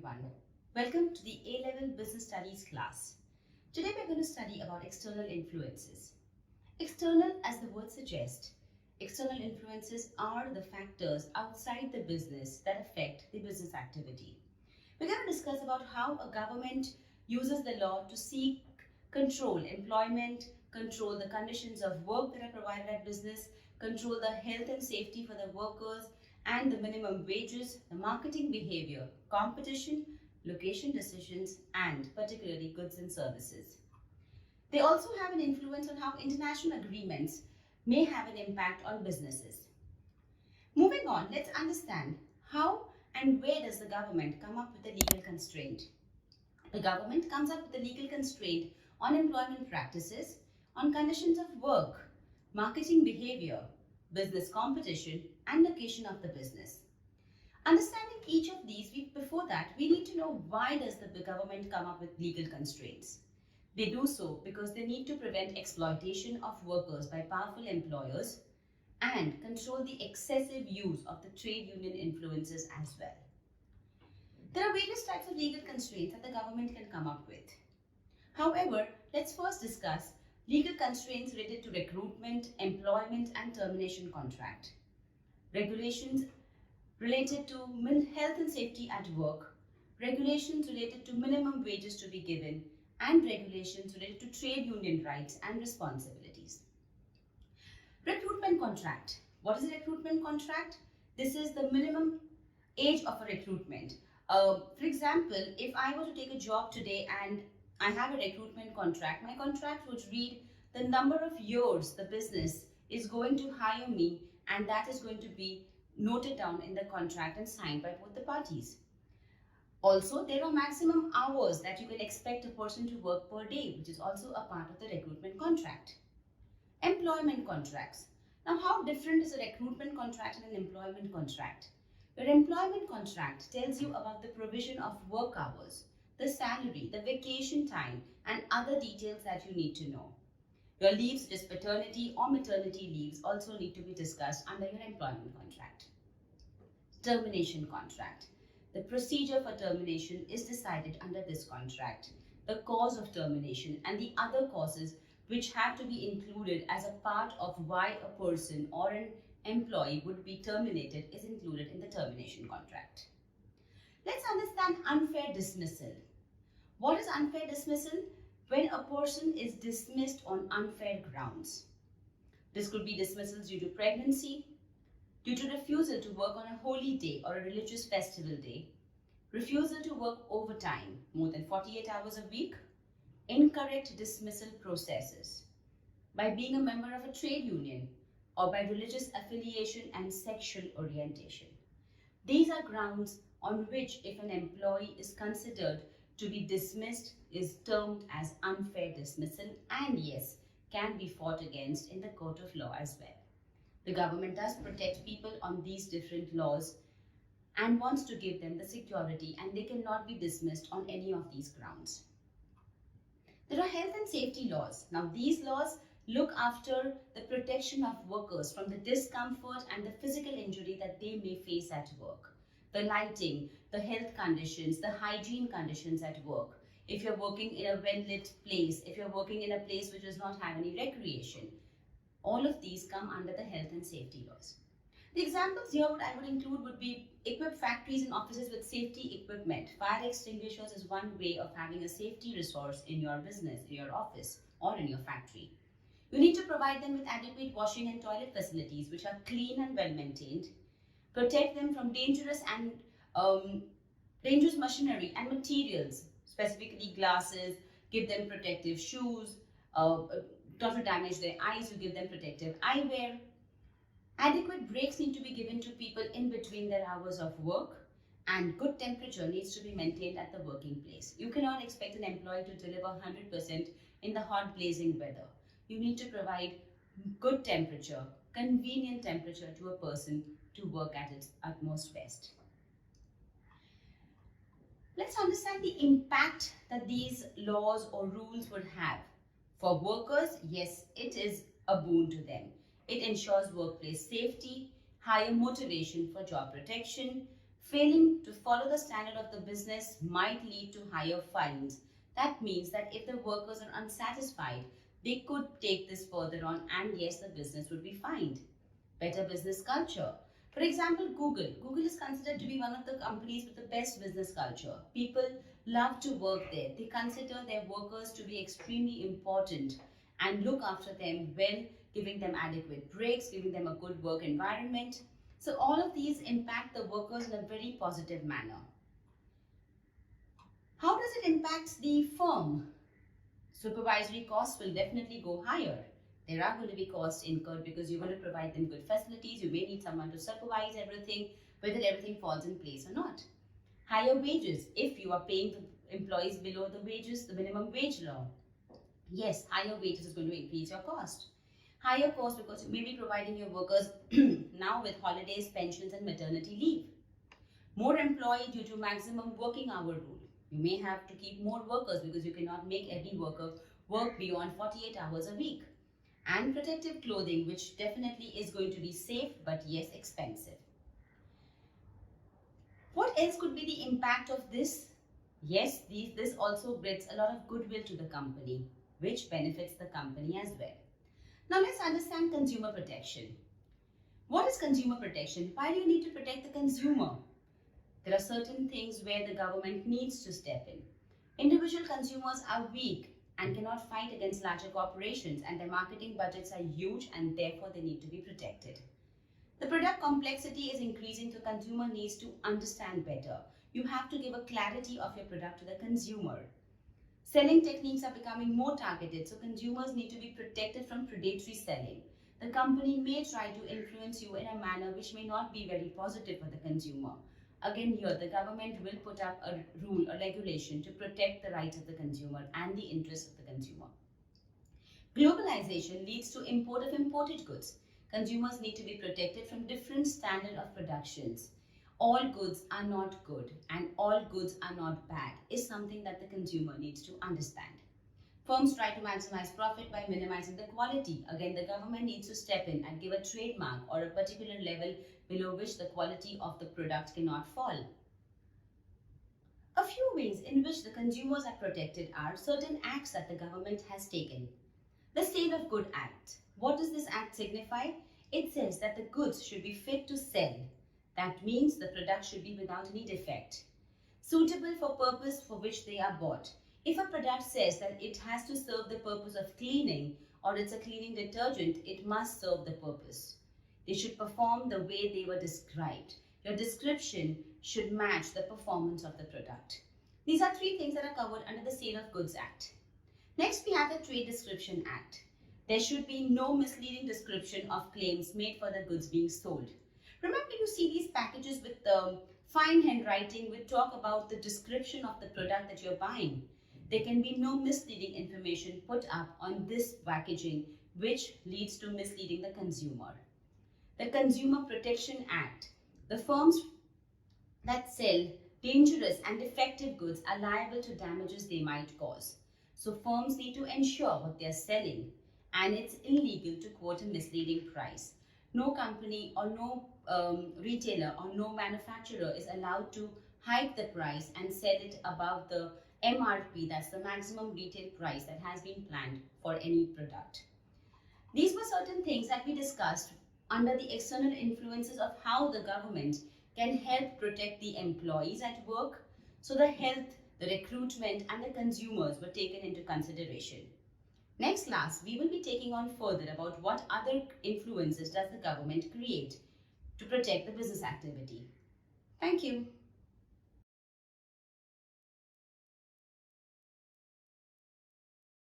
everyone. Welcome to the A-Level Business Studies class. Today we're going to study about external influences. External, as the word suggests, external influences are the factors outside the business that affect the business activity. We're going to discuss about how a government uses the law to seek control employment, control the conditions of work that are provided at business, control the health and safety for the workers, and the minimum wages, the marketing behavior, competition, location decisions, and particularly goods and services. They also have an influence on how international agreements may have an impact on businesses. Moving on, let's understand how and where does the government come up with a legal constraint. The government comes up with a legal constraint on employment practices, on conditions of work, marketing behavior, business competition, and location of the business. Understanding each of these, before that, we need to know why does the government come up with legal constraints. They do so because they need to prevent exploitation of workers by powerful employers and control the excessive use of the trade union influences as well. There are various types of legal constraints that the government can come up with. However, let's first discuss legal constraints related to recruitment, employment, and termination contract. Regulations related to health and safety at work, regulations related to minimum wages to be given, and regulations related to trade union rights and responsibilities. Recruitment contract. What is a recruitment contract? This is the minimum age of a recruitment. For example, if I were to take a job today and I have a recruitment contract, my contract would read the number of years the business is going to hire me, and that is going to be noted down in the contract and signed by both the parties. Also, there are maximum hours that you can expect a person to work per day, which is also a part of the recruitment contract. Employment contracts. Now, how different is a recruitment contract and an employment contract? Your employment contract tells you about the provision of work hours, the salary, the vacation time, and other details that you need to know. Your leaves, such as paternity or maternity leaves, also need to be discussed under your employment contract. Termination contract. The procedure for termination is decided under this contract. The cause of termination and the other causes which have to be included as a part of why a person or an employee would be terminated is included in the termination contract. Let's understand unfair dismissal. What is unfair dismissal? When a person is dismissed on unfair grounds. This could be dismissals due to pregnancy, due to refusal to work on a holy day or a religious festival day, refusal to work overtime more than 48 hours a week, incorrect dismissal processes, by being a member of a trade union, or by religious affiliation and sexual orientation. These are grounds on which, if an employee is considered to be dismissed, is termed as unfair dismissal, and yes, can be fought against in the court of law as well. The government does protect people on these different laws and wants to give them the security, and they cannot be dismissed on any of these grounds. There are health and safety laws. Now, these laws look after the protection of workers from the discomfort and the physical injury that they may face at work. The lighting, the health conditions, the hygiene conditions at work. If you're working in a well-lit place, if you're working in a place which does not have any recreation, all of these come under the health and safety laws. The examples here what I would include would be equip factories and offices with safety equipment. Fire extinguishers is one way of having a safety resource in your business, in your office, or in your factory. You need to provide them with adequate washing and toilet facilities which are clean and well maintained. Protect them from dangerous machinery and materials, specifically glasses. Give them protective shoes. Not to damage their eyes, you give them protective eyewear. Adequate breaks need to be given to people in between their hours of work, and good temperature needs to be maintained at the working place. You cannot expect an employee to deliver 100% in the hot blazing weather. You need to provide good temperature, convenient temperature to a person to work at its utmost best. Let's understand the impact that these laws or rules would have. For workers, yes, it is a boon to them. It ensures workplace safety, higher motivation for job protection, Failing to follow the standard of the business might lead to higher fines. That means that if the workers are unsatisfied, they could take this further on, and yes, the business would be fined. Better business culture. For example, Google. Google is considered to be one of the companies with the best business culture. People love to work there. They consider their workers to be extremely important and look after them well, giving them adequate breaks, giving them a good work environment. So all of these impact the workers in a very positive manner. How does it impact the firm? Supervisory costs will definitely go higher. There are going to be costs incurred because you're going to provide them good facilities. You may need someone to supervise everything, whether everything falls in place or not. Higher wages, if you are paying the employees below the wages, the minimum wage law. Yes, higher wages is going to increase your cost. Higher cost because you may be providing your workers now with holidays, pensions and maternity leave. More employee due to maximum working hour rule. You may have to keep more workers because you cannot make every worker work beyond 48 hours a week. And protective clothing, which definitely is going to be safe but yes, expensive. What else could be the impact of this? Yes, this also brings a lot of goodwill to the company, which benefits the company as well. Now let's understand consumer protection. What is consumer protection? Why do you need to protect the consumer? There are certain things where the government needs to step in. Individual consumers are weak and cannot fight against larger corporations, and their marketing budgets are huge and therefore they need to be protected. The product complexity is increasing, so consumer needs to understand better. You have to give a clarity of your product to the consumer. Selling techniques are becoming more targeted, so consumers need to be protected from predatory selling. The company may try to influence you in a manner which may not be very positive for the consumer. Again, here the government will put up a rule or regulation to protect the rights of the consumer and the interests of the consumer. Globalization leads to import of imported goods. Consumers need to be protected from different standard of productions. All goods are not good and all goods are not bad is something that the consumer needs to understand. Firms try to maximize profit by minimizing the quality. Again, the government needs to step in and give a trademark or a particular level below which the quality of the product cannot fall. A few ways in which the consumers are protected are certain acts that the government has taken. The Sale of Good Act. What does this act signify? It says that the goods should be fit to sell. That means the product should be without any defect. Suitable for purpose for which they are bought. If a product says that it has to serve the purpose of cleaning or it's a cleaning detergent, it must serve the purpose. They should perform the way they were described. Your description should match the performance of the product. These are three things that are covered under the Sale of Goods Act. Next, we have the Trade Description Act. There should be no misleading description of claims made for the goods being sold. Remember, you see these packages with the fine handwriting which talk about the description of the product that you're buying. There can be no misleading information put up on this packaging which leads to misleading the consumer. The Consumer Protection Act. The firms that sell dangerous and defective goods are liable to damages they might cause. So firms need to ensure what they are selling, and it's illegal to quote a misleading price. No company or no retailer or no manufacturer is allowed to hike the price and sell it above the MRP, that's the maximum retail price that has been planned for any product. These were certain things that we discussed under the external influences of how the government can help protect the employees at work. So the health, the recruitment and the consumers were taken into consideration. Next class, we will be taking on further about what other influences does the government create to protect the business activity. Thank you.